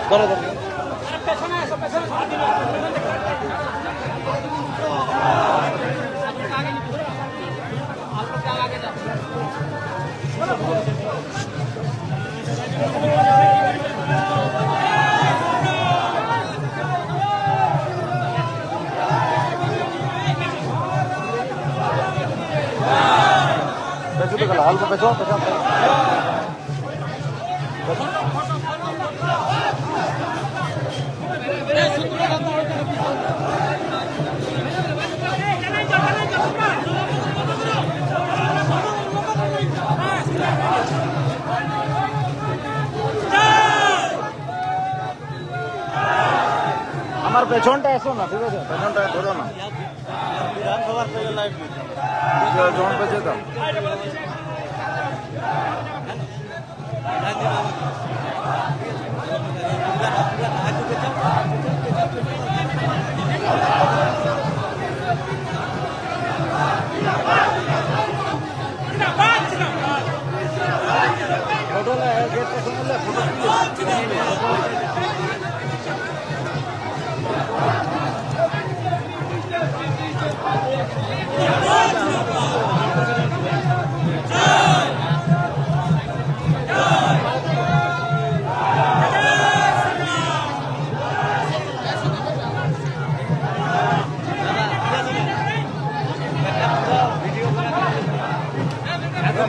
ধরো ধরো অল্প পেছো পেছো আমার পেছনটা এসো না, ঠিক আছে? পেছনটা ধরো না, বিধানসভার থেকে লাইভ যখন পেছে দাও। ফটো গেট শুনলে ফটো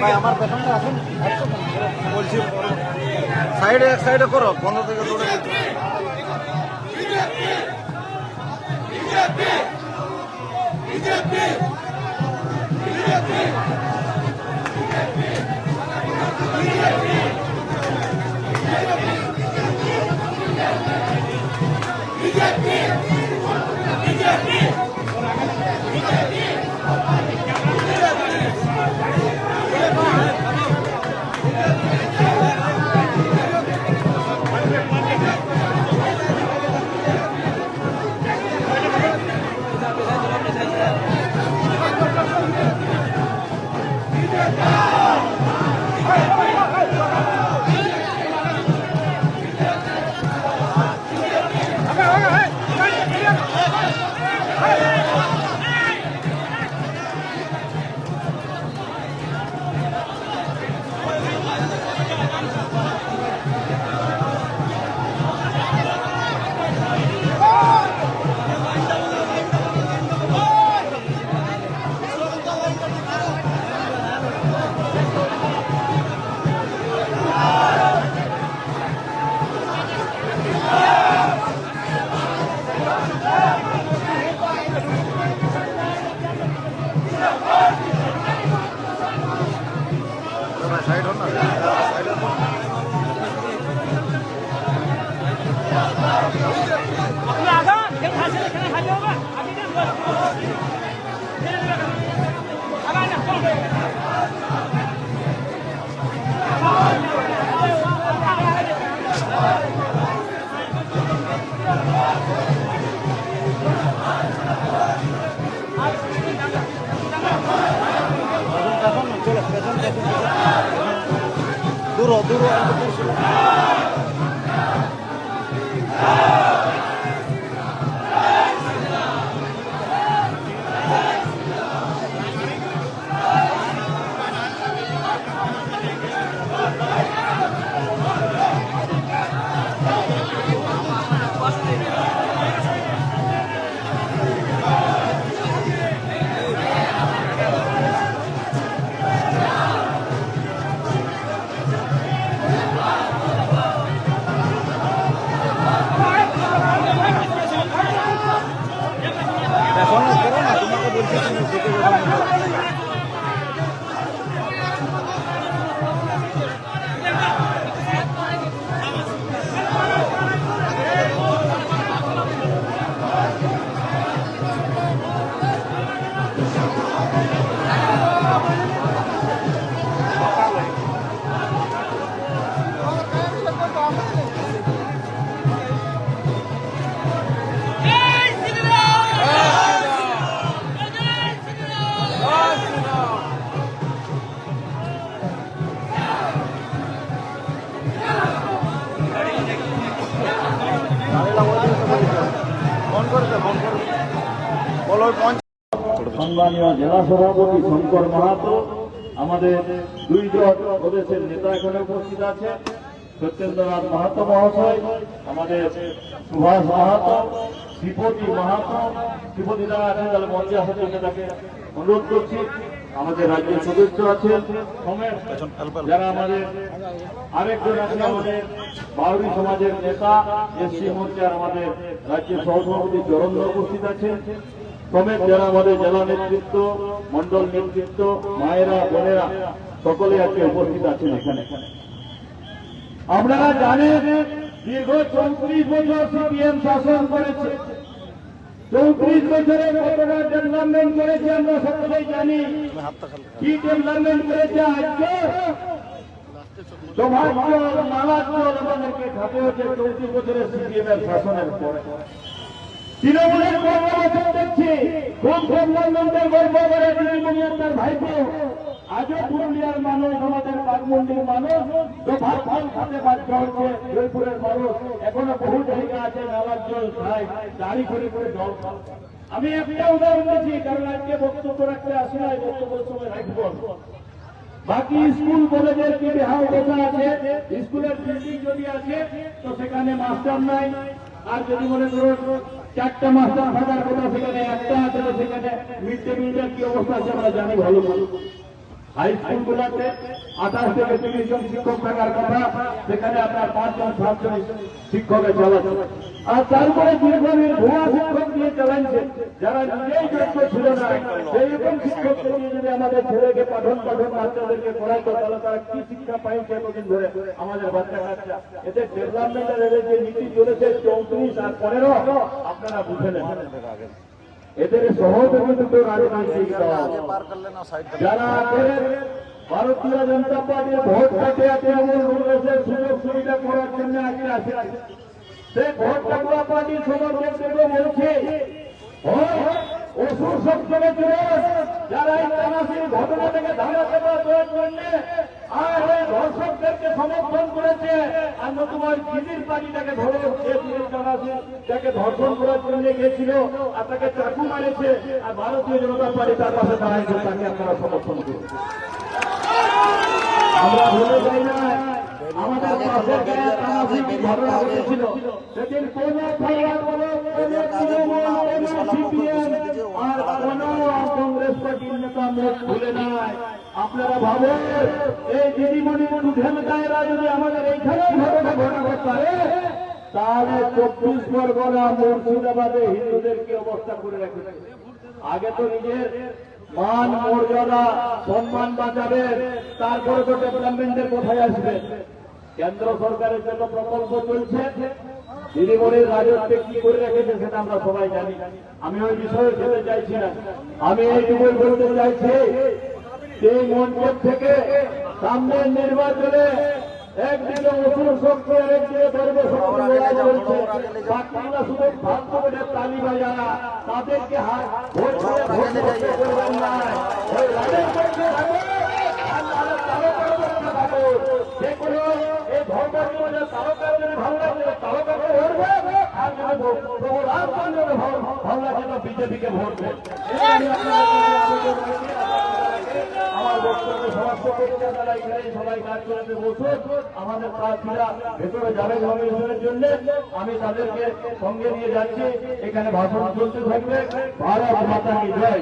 ভাই আমার পেছনটা আসুন, বলছি সাইডে এক সাইডে করো, 15 থেকে দৌড়ে সম্মানীয় জেলা সভাপতি শঙ্কর মাহাতো, আমাদের দুইজন প্রদেশের নেতা এখানে উপস্থিত আছে, সত্যেন্দ্রনাথ মাহাতো মহাশয়, আমাদের সুভাষ মাহাতো, শ্রীপতি মাহাতো। শ্রীপতি দ্বারা আছেন, তাহলে মঞ্চে আসার জন্য তাকে অনুরোধ করছি। আমাদের রাজ্যের সদস্য আছেন সমেত, যারা আমাদের আরেকজন আছে আমাদের বাউরি সমাজের নেতা এসসি মোর্চার আমাদের রাজ্যের সহসভাপতি চরণ উপস্থিত আছেন সমেত, যারা আমাদের জেলা নেতৃত্ব, মন্ডল নেতৃত্ব, মায়েরা, বোনেরা সকলে আজকে উপস্থিত আছেন এখানে। আপনারা জানেন দীর্ঘ 34 বছর সিপিএম শাসন করেছে। 34 বছরে কতটা ডেভেলপমেন্ট করেছে আমরা সকলেই জানি। কি ডেভেলপমেন্ট করেছে আজকে মালাচল আমাদেরকে খাতে হচ্ছে 34 বছরের সিপিএম এর শাসনের পরে। তৃণমূলের কর্মবছর দেখছি খুব ডেভেলপমেন্টের গল্প করে দিদিমণি তার ভাইপো। আজও পুরুলিয়ার মানুষ, আমাদের বাগমুন্ডির মানুষ তো ভাত ফল খাতে বাধ্য হচ্ছে। জয়পুরের মানুষ এখনো বহু জায়গা আছে নালার জল খায়, দাড়ি করে করে জল খায়। আমি একটা উদাহরণ দিচ্ছি, কারণ আজকে বক্তব্য রাখতে আসি না, বক্তব্যের সময় রাখবো। বাকি স্কুল কলেজের কি বেহাল দশা আছে, স্কুলের বিল্ডিং যদি আছে তো সেখানে মাস্টার নাই। আর যদি মনে করো 4টা মাস্টার থাকার কথা, সেখানে একটা আছে, সেখানে মিড ডে মিলের কি অবস্থা আছে আমরা জানি ভালো। হাই স্কুলগুলোতে 28 থেকে 30 জন শিক্ষক থাকার কথা, সেখানে আপনার 5 জন 7 জন শিক্ষকের চালাচ্ছে। আর তারপরে দীর্ঘদিন ভুয়া শিক্ষক দিয়ে চালাচ্ছে, যারা নিজেই যোগ্য ছিল না। সেইরকম শিক্ষককে নিয়ে যদি আমাদের ছেলেকে পাঠন বাচ্চাদেরকে পড়াইতো, তাহলে তারা কি শিক্ষা পাইছে এতদিন ধরে আমাদের বাচ্চা কাচ্চা। এতে ডেভেলপমেন্টের যে নীতি চলেছে 34 আর 15 আপনারা বুঝে নেন। এদের সহযোগী দুটো রাজনৈতিক দল, যারা ভারতীয় জনতা পার্টির ভোট কাটে তৃণমূল কংগ্রেসের সুযোগ সুবিধা করার জন্য আগে আসে, সেই ভোট কাটুয়া পার্টির সমর্থক বলছে অসুর সপ্তমে চোর, যারা এই তানাশির ঘটনা থেকে ধারা দেওয়ার জন্য আর ওই ধর্ষকদেরকে সমর্থন করেছে। আর নতুবা দিদির পার্টিটাকে ধরে তাকে ধর্ষণ করার জন্য গিয়েছিল আর তাকে চাকু মারেছে, আর ভারতীয় জনতা পার্টি তার পাশে দাঁড়াইছে, তাকে আপনারা সমর্থন করুন। আমরা ভুলে যাই না আমাদের পাশে ঘটনা ঘটেছিল, সেদিন কোন আর কোন কংগ্রেস পার্টির নেতা মুখ খুলে নাই। আপনারা ভাবেন এই দিদিমণির উঠেনকায়েরা যদি আমাদের এইখানে ঘটনা ঘটাতে পারে, তাহলে 24 পরগনা মুর্শিদাবাদে হিন্দুদের কি অবস্থা করে রেখেছে। আগে তো নিজের মান মর্যাদা সম্মান বাঁচাবে, তারপরে তো ডেভেলপমেন্টের কোথায় আসবে। কেন্দ্র সরকারের জন্য প্রকল্প চলছে, দিদিমণির রাজত্বে কি করে রেখেছে সেটা আমরা সবাই জানি। আমি ওই বিষয়ে যেতে চাইছি না। আমি এইটুকুই বলতে চাইছি, এই মঞ্চের থেকে সামনের নির্বাচনে একদিকে অসুর শক্তি, আরেকদিকে ধর্মশক্তি লড়াই চলছে। বাকিরা শুধু ভাগ্যের তালিবা যারা, তাদেরকে ভোট করে ভোট করতে করবেন না। ওই রাজের পক্ষে থাকবে আর তারকার পক্ষে থাকবে। যে কোনো এই ধর্মের জন্য তারকার জন্য ভালো লাগবে তারকাকে ভরবে, আর যদি প্রভু রামচন্দ্র ভালো লাগে তো বিজেপিকে ভরবে। আমার বক্তব্য সমাপ্ত করতে তারা এখানে সবাই কাজ করতে বসুন। আমাদের প্রার্থীরা ভেতরে যাবে কমিশনের জন্য, আমি তাদেরকে সঙ্গে নিয়ে যাচ্ছি। এখানে ভাষণ চলতে থাকবে। ভারত মাতা কি জয়।